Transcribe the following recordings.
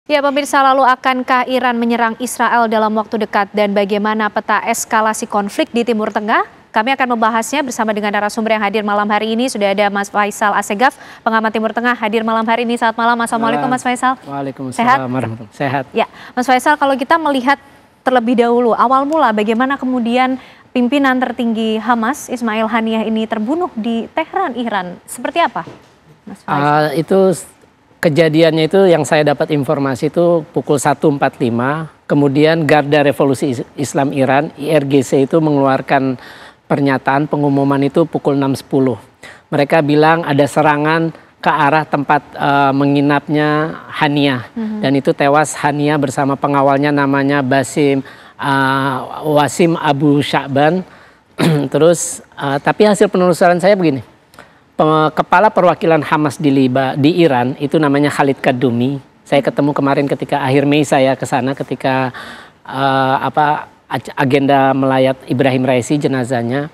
Ya, pemirsa, lalu akankah Iran menyerang Israel dalam waktu dekat dan bagaimana peta eskalasi konflik di Timur Tengah? Kami akan membahasnya bersama dengan narasumber yang hadir malam hari ini. Sudah ada Mas Faisal Assegaf, pengamat Timur Tengah, hadir malam hari ini. Selamat malam, Assalamualaikum Mas Faisal. Waalaikumsalam. Sehat? Ya, Mas Faisal, kalau kita melihat terlebih dahulu, awal mula bagaimana kemudian pimpinan tertinggi Hamas, Ismail Haniyeh ini terbunuh di Tehran, Iran. Seperti apa, Mas Faisal? Kejadiannya itu yang saya dapat informasi itu pukul 1.45, kemudian Garda Revolusi Islam Iran, IRGC itu mengeluarkan pernyataan pengumuman itu pukul 6.10. Mereka bilang ada serangan ke arah tempat menginapnya Haniyeh, dan itu tewas Haniyeh bersama pengawalnya namanya Wasim Abu Sya'ban. Terus, tapi hasil penelusuran saya begini. Kepala perwakilan Hamas di Iran itu namanya Khalid Kadumi. Saya ketemu kemarin ketika akhir Mei saya ke sana ketika agenda melayat Ibrahim Raisi jenazahnya.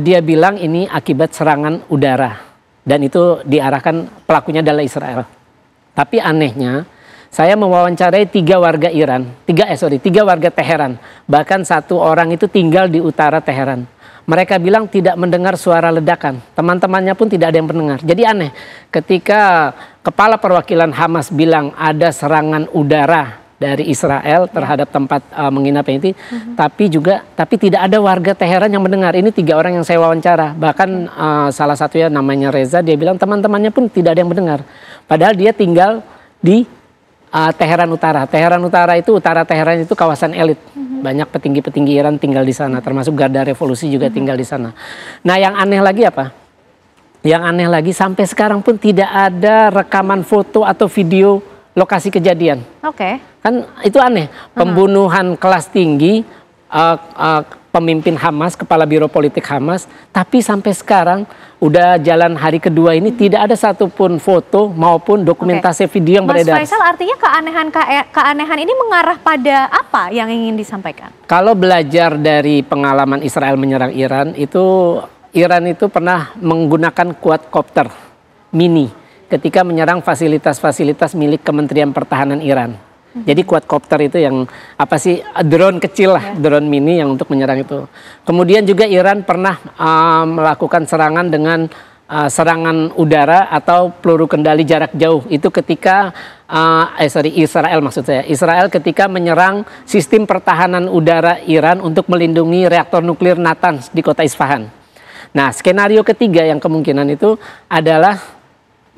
Dia bilang ini akibat serangan udara dan itu diarahkan pelakunya adalah Israel. Tapi anehnya saya mewawancarai 3 warga Iran, 3 warga Teheran. Bahkan 1 orang itu tinggal di utara Teheran. Mereka bilang tidak mendengar suara ledakan. Teman-temannya pun tidak ada yang mendengar. Jadi aneh, ketika kepala perwakilan Hamas bilang ada serangan udara dari Israel terhadap tempat menginap ini, tapi tidak ada warga Teheran yang mendengar. Ini 3 orang yang saya wawancara. Bahkan salah satunya namanya Reza, dia bilang teman-temannya pun tidak ada yang mendengar. Padahal dia tinggal di Teheran Utara. Teheran Utara itu, utara Teheran itu kawasan elit. Banyak petinggi-petinggi Iran tinggal di sana, termasuk Garda Revolusi juga tinggal di sana. Nah, yang aneh lagi apa? Yang aneh lagi sampai sekarang pun tidak ada rekaman foto atau video lokasi kejadian. Oke. Kan itu aneh. Pembunuhan kelas tinggi pemimpin Hamas, kepala biro politik Hamas, tapi sampai sekarang udah jalan hari kedua ini tidak ada satupun foto maupun dokumentasi video yang beredar. Mas Faisal, artinya keanehan ini mengarah pada apa yang ingin disampaikan? Kalau belajar dari pengalaman Israel menyerang Iran itu pernah menggunakan quadcopter mini ketika menyerang fasilitas-fasilitas milik Kementerian Pertahanan Iran. Jadi quadcopter itu yang drone kecil lah, drone mini yang untuk menyerang itu. Kemudian juga Iran pernah melakukan serangan dengan serangan udara atau peluru kendali jarak jauh. Itu ketika Israel maksud saya. Israel ketika menyerang sistem pertahanan udara Iran untuk melindungi reaktor nuklir Natanz di kota Isfahan. Nah, skenario ketiga yang kemungkinan itu adalah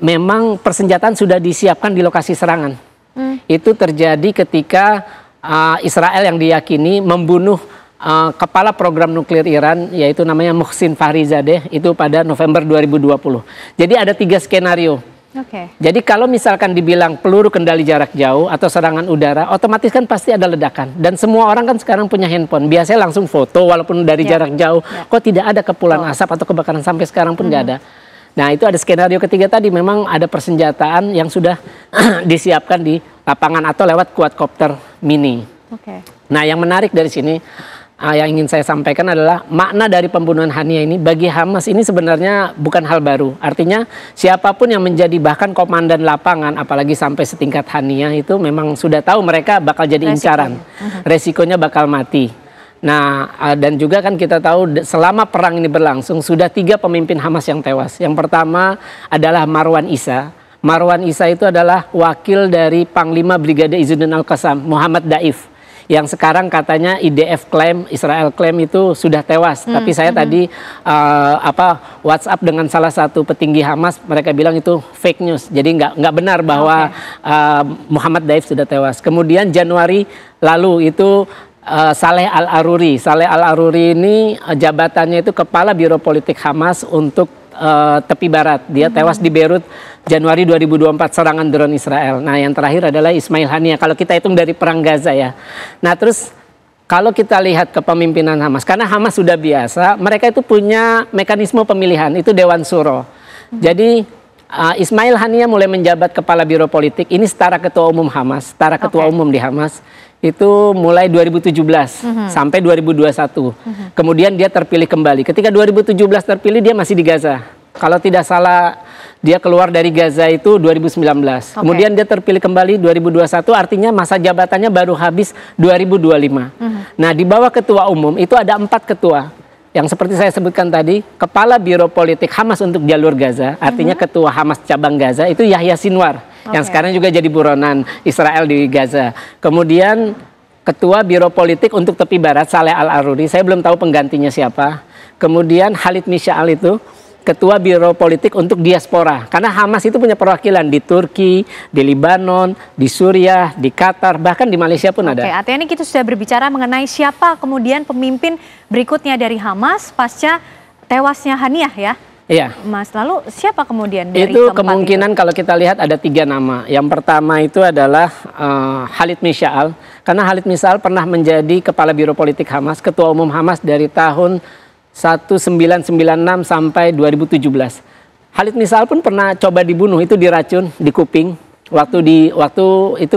memang persenjataan sudah disiapkan di lokasi serangan. Itu terjadi ketika Israel yang diyakini membunuh kepala program nuklir Iran, yaitu namanya Mohsin Fakhrizadeh, itu pada November 2020. Jadi ada 3 skenario. Jadi kalau misalkan dibilang peluru kendali jarak jauh atau serangan udara, otomatis kan pasti ada ledakan. Dan semua orang kan sekarang punya handphone, biasanya langsung foto walaupun dari jarak jauh. Kok tidak ada kepulan asap atau kebakaran sampai sekarang pun nggak ada. Nah, itu ada skenario ketiga tadi, memang ada persenjataan yang sudah disiapkan di lapangan atau lewat quadcopter mini. Nah, yang menarik dari sini yang ingin saya sampaikan adalah makna dari pembunuhan Haniyeh ini bagi Hamas ini sebenarnya bukan hal baru. Artinya siapapun yang menjadi bahkan komandan lapangan, apalagi sampai setingkat Haniyeh, itu memang sudah tahu mereka bakal jadi incaran. Resikonya bakal mati. Nah, dan juga kan kita tahu selama perang ini berlangsung sudah 3 pemimpin Hamas yang tewas. Yang pertama adalah Marwan Issa. Marwan Issa itu adalah wakil dari Panglima Brigade Izzuddin Al-Qassam, Muhammad Daif. Yang sekarang katanya IDF klaim, Israel klaim itu sudah tewas. Tapi saya tadi WhatsApp dengan salah satu petinggi Hamas, mereka bilang itu fake news. Jadi nggak benar bahwa Muhammad Daif sudah tewas. Kemudian Januari lalu itu Saleh Al-Aruri. Saleh Al-Aruri ini jabatannya itu Kepala Biro Politik Hamas untuk tepi barat. Dia tewas di Beirut Januari 2024 serangan drone Israel. Nah, yang terakhir adalah Ismail Haniyeh. Kalau kita hitung dari perang Gaza ya. Nah, terus kalau kita lihat kepemimpinan Hamas, karena Hamas sudah biasa, mereka itu punya mekanisme pemilihan, itu Dewan Suro. Jadi Ismail Haniyeh mulai menjabat Kepala Biro Politik, ini setara Ketua Umum Hamas, setara Ketua Umum di Hamas. Itu mulai 2017 sampai 2021. Kemudian dia terpilih kembali. Ketika 2017 terpilih dia masih di Gaza. Kalau tidak salah Dia keluar dari Gaza itu 2019. Kemudian dia terpilih kembali 2021, artinya masa jabatannya baru habis 2025. Nah, di bawah ketua umum itu ada 4 ketua. Yang seperti saya sebutkan tadi, Kepala Biro Politik Hamas untuk jalur Gaza, artinya ketua Hamas cabang Gaza itu Yahya Sinwar, yang sekarang juga jadi buronan Israel di Gaza. Kemudian Ketua Biro Politik untuk tepi barat Saleh Al-Aruri, saya belum tahu penggantinya siapa. Kemudian Khalid Mish'al itu Ketua Biro Politik untuk diaspora. Karena Hamas itu punya perwakilan di Turki, di Libanon, di Suriah, di Qatar, bahkan di Malaysia pun ada. Oke, artinya ini kita sudah berbicara mengenai siapa kemudian pemimpin berikutnya dari Hamas pasca tewasnya Haniyah ya? Iya. Mas, lalu siapa kemudian dari itu keempat kemungkinan kalau kita lihat ada 3 nama. Yang pertama itu adalah Khalid Mish'al. Karena Khalid Mish'al pernah menjadi Kepala Biro Politik Hamas, Ketua Umum Hamas dari tahun 1996 sampai 2017. Khalid Mish'al pun pernah coba dibunuh, itu diracun di kuping. Waktu itu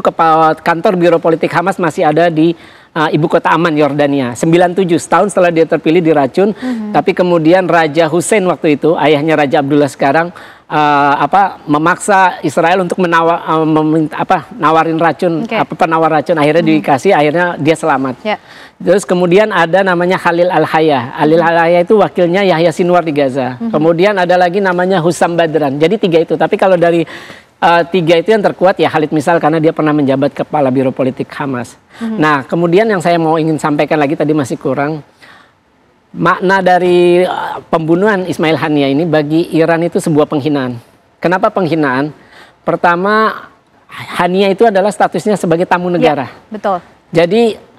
kantor Biro Politik Hamas masih ada di ibu kota Amman, Yordania. 97 tahun setelah dia terpilih diracun. Tapi kemudian Raja Hussein waktu itu, ayahnya Raja Abdullah sekarang, memaksa Israel untuk nawarin racun, penawar racun, akhirnya dikasih, akhirnya dia selamat. Terus kemudian ada namanya Khalil Al-Hayya. Khalil Al-Hayya itu wakilnya Yahya Sinwar di Gaza. Kemudian ada lagi namanya Hussam Badran. Jadi 3 itu. Tapi kalau dari 3 itu yang terkuat ya Khalid Mish'al, karena dia pernah menjabat Kepala Biro Politik Hamas. Nah, kemudian yang saya mau ingin sampaikan lagi tadi masih kurang. Makna dari pembunuhan Ismail Haniyah ini bagi Iran itu sebuah penghinaan. Kenapa penghinaan? Pertama, Haniyah itu adalah statusnya sebagai tamu negara. Ya, betul. Jadi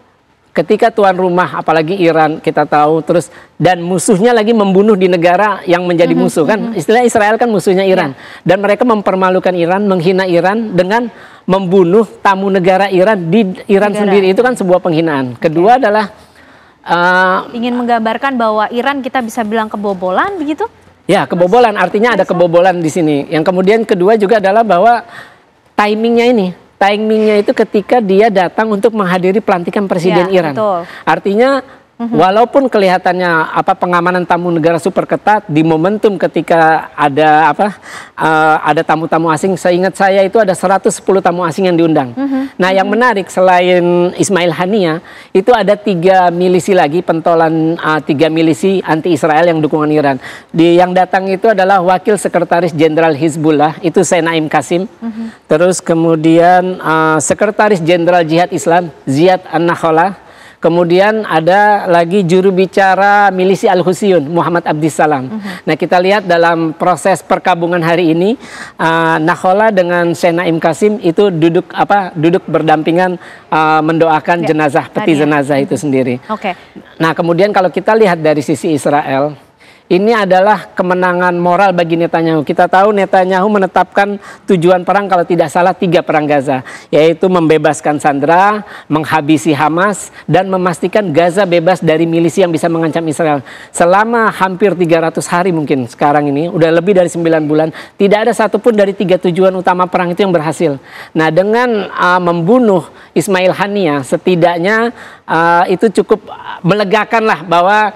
ketika tuan rumah, apalagi Iran, kita tahu terus, dan musuhnya lagi membunuh di negara yang menjadi musuh kan, istilah Israel kan musuhnya Iran, dan mereka mempermalukan Iran, menghina Iran dengan membunuh tamu negara Iran di Iran sendiri, itu kan sebuah penghinaan. Kedua adalah ingin menggambarkan bahwa Iran kita bisa bilang kebobolan begitu? Ya, kebobolan, artinya ada kebobolan di sini. Yang kemudian kedua juga adalah bahwa timingnya itu ketika dia datang untuk menghadiri pelantikan Presiden Iran. Betul. Artinya walaupun kelihatannya pengamanan tamu negara super ketat, di momentum ketika ada tamu-tamu asing, seingat saya itu ada 110 tamu asing yang diundang. Nah, yang menarik selain Ismail Haniyah itu ada 3 milisi lagi, pentolan 3 milisi anti Israel yang dukungan Iran. Yang datang itu adalah Wakil Sekretaris Jenderal Hizbullah, itu Naim Qasim. Terus kemudian Sekretaris Jenderal Jihad Islam Ziyad An-Nakholah. Kemudian ada lagi juru bicara milisi Al-Husiyun, Muhammad Abdissalam. Nah, kita lihat dalam proses perkabungan hari ini, Nakholah dengan Naim Qasim itu duduk berdampingan mendoakan jenazah, peti jenazah itu sendiri. Nah, kemudian kalau kita lihat dari sisi Israel, ini adalah kemenangan moral bagi Netanyahu. Kita tahu Netanyahu menetapkan tujuan perang kalau tidak salah 3 perang Gaza, yaitu membebaskan sandera, menghabisi Hamas, dan memastikan Gaza bebas dari milisi yang bisa mengancam Israel. Selama hampir 300 hari mungkin sekarang ini, udah lebih dari 9 bulan, tidak ada satupun dari 3 tujuan utama perang itu yang berhasil. Nah, dengan membunuh Ismail Haniyah, setidaknya itu cukup melegakan lah bahwa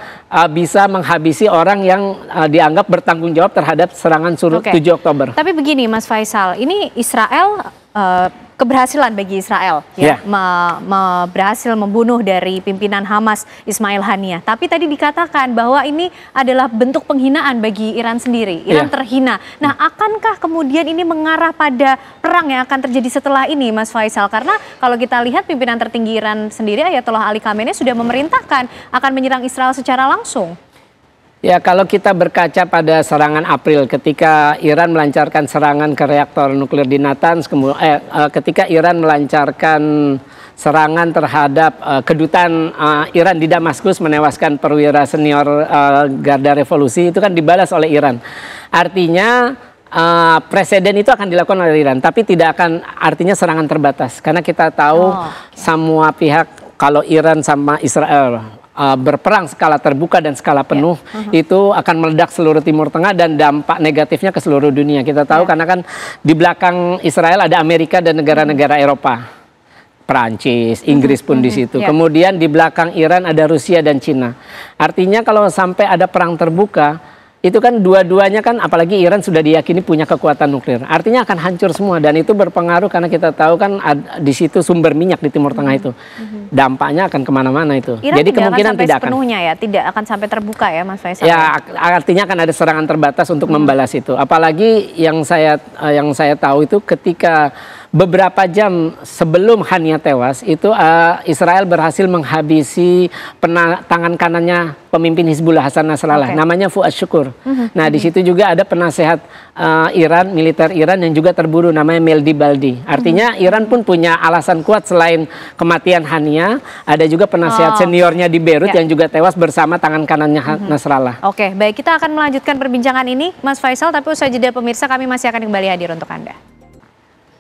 bisa menghabisi orang yang dianggap bertanggung jawab terhadap serangan 7 Oktober. Tapi begini Mas Faisal, ini Israel keberhasilan bagi Israel berhasil membunuh dari pimpinan Hamas Ismail Haniyah. Tapi tadi dikatakan bahwa ini adalah bentuk penghinaan bagi Iran sendiri. Iran terhina. Nah, akankah kemudian ini mengarah pada perang yang akan terjadi setelah ini, Mas Faisal? Karena kalau kita lihat pimpinan tertinggi Iran sendiri, Ayatollah Ali Khamenei, sudah memerintahkan akan menyerang Israel secara langsung. Ya, kalau kita berkaca pada serangan April ketika Iran melancarkan serangan ke reaktor nuklir di Natanz, ketika Iran melancarkan serangan terhadap kedutaan Iran di Damaskus, menewaskan perwira senior Garda Revolusi, itu kan dibalas oleh Iran. Artinya presiden itu akan dilakukan oleh Iran, tapi tidak akan artinya serangan terbatas, karena kita tahu semua pihak, kalau Iran sama Israel berperang skala terbuka dan skala penuh, itu akan meledak seluruh Timur Tengah dan dampak negatifnya ke seluruh dunia. Kita tahu karena kan di belakang Israel ada Amerika dan negara-negara Eropa, Perancis, Inggris pun di situ. Kemudian di belakang Iran ada Rusia dan Cina. Artinya kalau sampai ada perang terbuka, itu kan dua-duanya kan, apalagi Iran sudah diyakini punya kekuatan nuklir. Artinya akan hancur semua, dan itu berpengaruh karena kita tahu kan di situ sumber minyak di Timur Tengah itu. Dampaknya akan kemana-mana itu. Iran Jadi kemungkinan tidak akan sepenuhnya ya, tidak akan sampai terbuka ya Mas Faisal. Ya, artinya akan ada serangan terbatas untuk membalas itu. Apalagi yang saya tahu itu ketika beberapa jam sebelum Hania tewas itu Israel berhasil menghabisi tangan kanannya pemimpin Hizbullah Hasan Nasrallah, namanya Fuad Syukur. Nah, di situ juga ada penasehat Iran, militer Iran yang juga terburu, namanya Meldi Baldi. Artinya Iran pun punya alasan kuat selain kematian Hania, ada juga penasehat seniornya di Beirut yang juga tewas bersama tangan kanannya Nasrallah. Oke, baik, kita akan melanjutkan perbincangan ini Mas Faisal, tapi usai jeda pemirsa kami masih akan kembali hadir untuk Anda.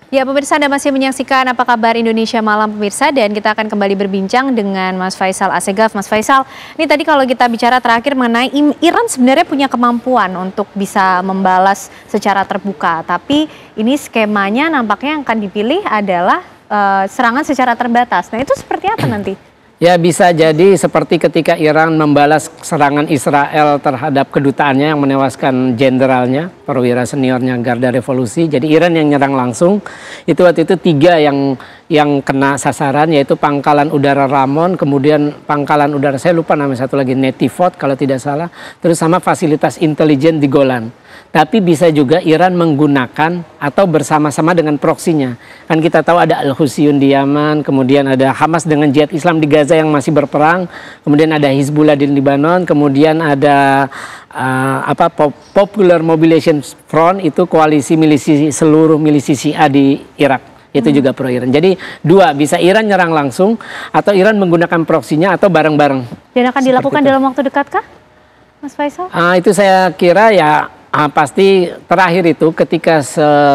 Ya pemirsa, Anda masih menyaksikan Apa Kabar Indonesia Malam pemirsa, dan kita akan kembali berbincang dengan Mas Faisal Assegaf. Mas Faisal, ini tadi kalau kita bicara terakhir mengenai Iran sebenarnya punya kemampuan untuk bisa membalas secara terbuka, tapi ini skemanya nampaknya yang akan dipilih adalah serangan secara terbatas. Nah itu seperti apa nanti? Ya, bisa jadi seperti ketika Iran membalas serangan Israel terhadap kedutaannya yang menewaskan jenderalnya, perwira seniornya Garda Revolusi. Jadi Iran yang nyerang langsung. Itu waktu itu 3 yang kena sasaran, yaitu Pangkalan Udara Ramon, kemudian Pangkalan Udara, saya lupa namanya satu lagi, Netivot kalau tidak salah, terus sama fasilitas intelijen di Golan. Tapi bisa juga Iran menggunakan atau bersama-sama dengan proksinya. Kan kita tahu ada Al-Husayun di Yaman, kemudian ada Hamas dengan Jihad Islam di Gaza yang masih berperang, kemudian ada Hizbullah di Lebanon, kemudian ada Popular Mobilization Front, itu koalisi milisi, seluruh milisi Syiah di Irak. Itu juga pro Iran. Jadi 2, bisa Iran nyerang langsung atau Iran menggunakan proksinya atau bareng-bareng. Dan akan dilakukan dalam waktu dekat kah, Mas Faisal? Itu saya kira ya pasti terakhir itu ketika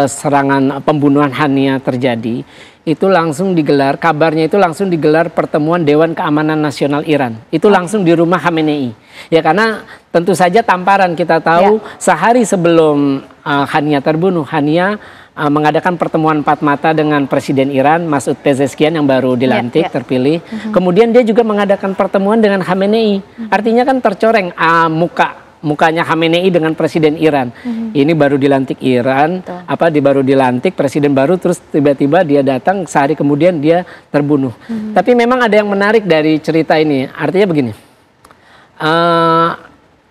serangan pembunuhan Hania terjadi, itu langsung digelar, kabarnya itu langsung digelar pertemuan Dewan Keamanan Nasional Iran. Itu langsung di rumah Khamenei. Ya karena tentu saja tamparan, kita tahu sehari sebelum Hania terbunuh, Hania mengadakan pertemuan 4 mata dengan Presiden Iran Masoud Pezeshkian yang baru dilantik, terpilih. Kemudian dia juga mengadakan pertemuan dengan Khamenei. Artinya kan tercoreng mukanya Khamenei dengan Presiden Iran. Ini baru dilantik Iran, baru dilantik Presiden baru, terus tiba-tiba dia datang, sehari kemudian dia terbunuh. Tapi memang ada yang menarik dari cerita ini. Artinya begini,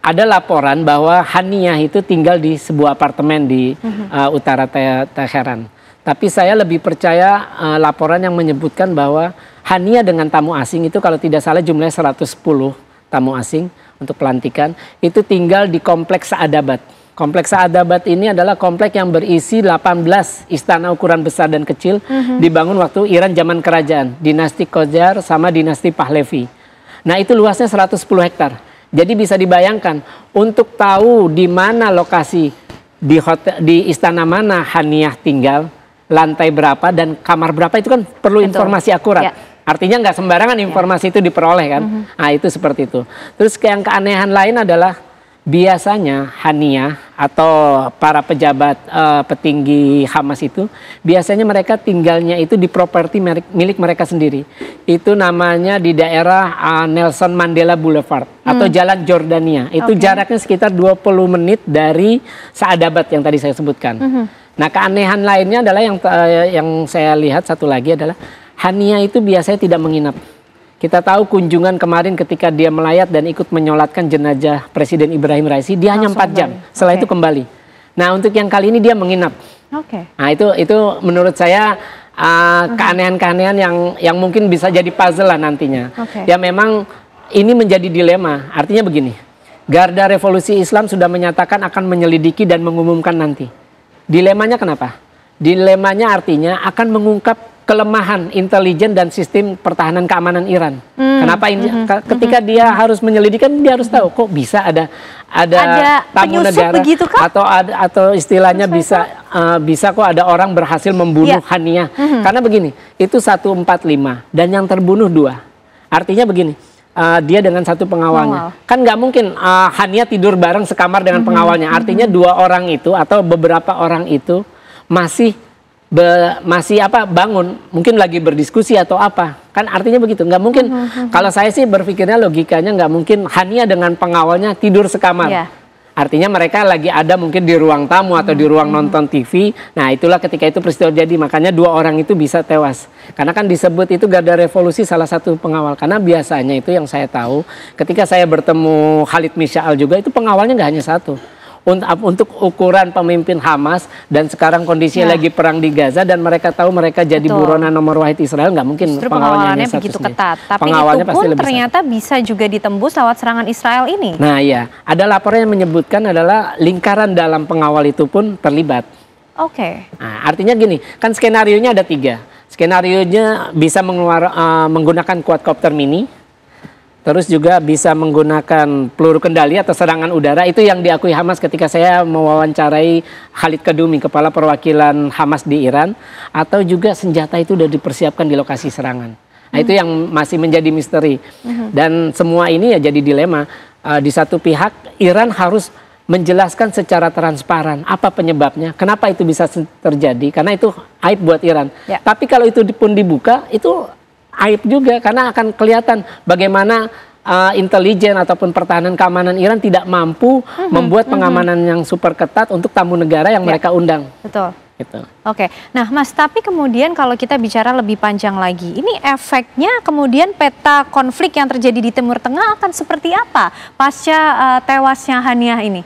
ada laporan bahwa Hania itu tinggal di sebuah apartemen di utara Teheran. Tapi saya lebih percaya laporan yang menyebutkan bahwa Hania dengan tamu asing itu kalau tidak salah jumlahnya 110 tamu asing untuk pelantikan, itu tinggal di Kompleks Saadabat. Kompleks Saadabat ini adalah kompleks yang berisi 18 istana ukuran besar dan kecil, dibangun waktu Iran zaman kerajaan, dinasti Qajar sama dinasti Pahlavi. Nah itu luasnya 110 hektar. Jadi bisa dibayangkan untuk tahu di mana lokasi di istana mana Hania tinggal, lantai berapa dan kamar berapa, itu kan perlu informasi akurat. Artinya nggak sembarangan informasi itu diperoleh kan. Nah itu seperti itu. Terus yang keanehan lain adalah biasanya Hania atau para pejabat petinggi Hamas itu biasanya mereka tinggalnya itu di properti milik mereka sendiri. Itu namanya di daerah Nelson Mandela Boulevard atau Jalan Jordania. Itu jaraknya sekitar 20 menit dari Saadabat yang tadi saya sebutkan. Nah keanehan lainnya adalah yang saya lihat satu lagi adalah Hania itu biasanya tidak menginap. Kita tahu kunjungan kemarin ketika dia melayat dan ikut menyolatkan jenazah Presiden Ibrahim Raisi, dia hanya 4 jam. Setelah itu kembali. Nah untuk yang kali ini dia menginap. Nah itu menurut saya keanehan-keanehan yang mungkin bisa jadi puzzle lah nantinya. Ya memang ini menjadi dilema. Artinya begini, Garda Revolusi Islam sudah menyatakan akan menyelidiki dan mengumumkan nanti. Dilemanya kenapa? Dilemanya artinya akan mengungkap kelemahan intelijen dan sistem pertahanan keamanan Iran. Kenapa ini? Ketika dia harus menyelidiki, dia harus tahu kok bisa ada tamu negara begitu, atau istilahnya bisa kok ada orang berhasil membunuh Hania. Karena begini, itu 145 dan yang terbunuh 2. Artinya begini, dia dengan satu pengawalnya. Kan nggak mungkin Hania tidur bareng sekamar dengan pengawalnya. Artinya 2 orang itu atau beberapa orang itu masih bangun, mungkin lagi berdiskusi atau apa, kan artinya begitu. Nggak mungkin, kalau saya sih berpikirnya logikanya nggak mungkin Hania dengan pengawalnya tidur sekamar. Artinya mereka lagi ada mungkin di ruang tamu atau di ruang nonton TV. Nah itulah ketika itu peristiwa jadi. Makanya 2 orang itu bisa tewas. Karena kan disebut itu garda revolusi salah satu pengawal. Karena biasanya itu yang saya tahu. Ketika saya bertemu Khalid Mishaal juga itu pengawalnya nggak hanya satu. Untuk ukuran pemimpin Hamas dan sekarang kondisinya lagi perang di Gaza dan mereka tahu mereka jadi buronan nomor wahid Israel, nggak mungkin pengawalannya begitu ketat. Tapi pengawalnya itu pun ternyata bisa juga ditembus lewat serangan Israel ini. Nah ya, ada laporan yang menyebutkan adalah lingkaran dalam pengawal itu pun terlibat. Oke. Nah, artinya gini, kan skenarionya ada 3. Skenarionya bisa menggunakan quadcopter mini. Terus juga bisa menggunakan peluru kendali atau serangan udara. Itu yang diakui Hamas ketika saya mewawancarai Khalid Kadumi, kepala perwakilan Hamas di Iran. Atau juga senjata itu sudah dipersiapkan di lokasi serangan. Nah itu yang masih menjadi misteri. Dan semua ini ya jadi dilema. Di satu pihak Iran harus menjelaskan secara transparan apa penyebabnya. Kenapa itu bisa terjadi. Karena itu aib buat Iran. Tapi kalau itu pun dibuka itu aib juga karena akan kelihatan bagaimana intelijen ataupun pertahanan keamanan Iran tidak mampu membuat pengamanan yang super ketat untuk tamu negara yang mereka undang. Betul. Gitu. Oke, nah Mas, tapi kemudian kalau kita bicara lebih panjang lagi, ini efeknya kemudian peta konflik yang terjadi di Timur Tengah akan seperti apa pasca tewasnya Haniah ini?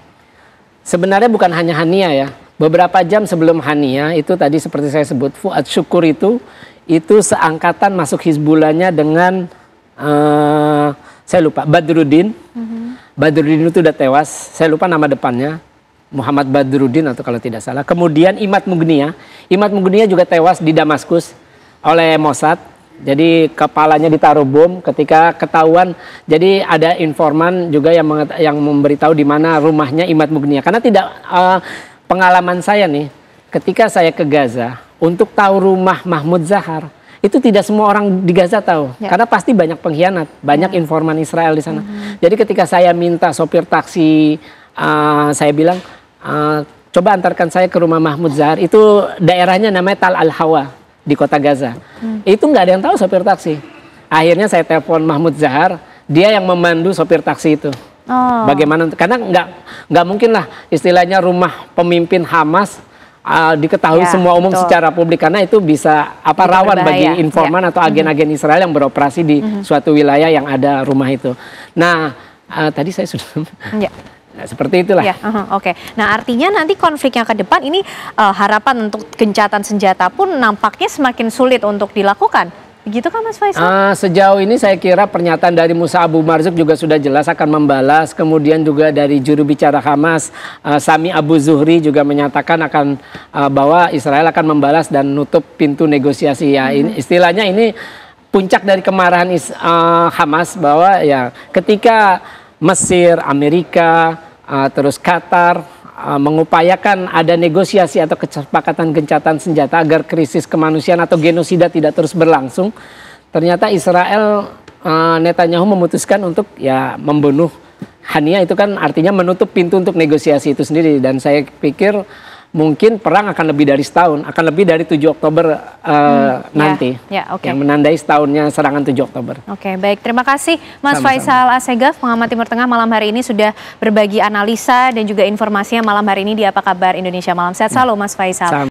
Sebenarnya bukan hanya Haniah ya, beberapa jam sebelum Haniah itu tadi seperti saya sebut, Fuad Syukur itu seangkatan masuk Hizbullahnya dengan saya lupa Badruddin. Badruddin itu udah tewas, saya lupa nama depannya, Muhammad Badruddin atau kalau tidak salah. Kemudian Imad Mugniyah juga tewas di Damaskus oleh Mossad. Jadi kepalanya ditaruh bom ketika ketahuan. Jadi ada informan juga yang memberitahu di mana rumahnya Imad Mugniyah. Karena tidak pengalaman saya nih, ketika saya ke Gaza untuk tahu rumah Mahmud Zahar, itu tidak semua orang di Gaza tahu. Karena pasti banyak pengkhianat, banyak informan Israel di sana. Jadi ketika saya minta sopir taksi, saya bilang, coba antarkan saya ke rumah Mahmud Zahar. Itu daerahnya namanya Tal Al-Hawa di kota Gaza. Itu nggak ada yang tahu sopir taksi. Akhirnya saya telepon Mahmud Zahar, dia yang memandu sopir taksi itu. Bagaimana? Karena nggak mungkin lah istilahnya rumah pemimpin Hamas diketahui semua umum secara publik, karena itu bisa rawan bagi informan atau agen-agen Israel yang beroperasi di suatu wilayah yang ada rumah itu. Nah, tadi saya sudah nah, seperti itulah. Oke. Nah, artinya nanti konflik yang ke depan ini harapan untuk gencatan senjata pun nampaknya semakin sulit untuk dilakukan. Begitu kan Mas Faisal? Sejauh ini saya kira pernyataan dari Musa Abu Marzuk juga sudah jelas akan membalas. Kemudian juga dari juru bicara Hamas, Sami Abu Zuhri juga menyatakan akan bahwa Israel akan membalas dan nutup pintu negosiasi. Ya, istilahnya ini puncak dari kemarahan Hamas bahwa ya ketika Mesir, Amerika, terus Qatar mengupayakan ada negosiasi atau kesepakatan gencatan senjata agar krisis kemanusiaan atau genosida tidak terus berlangsung, ternyata Israel, Netanyahu memutuskan untuk ya membunuh Haniah. Itu kan artinya menutup pintu untuk negosiasi itu sendiri. Dan saya pikir mungkin perang akan lebih dari setahun, akan lebih dari 7 Oktober nanti, yang menandai setahunnya serangan 7 Oktober. Oke, baik. Terima kasih Mas Faisal Assegaf, pengamat Timur Tengah, malam hari ini sudah berbagi analisa dan juga informasinya malam hari ini di Apa Kabar Indonesia Malam. Sehat selalu Mas Faisal.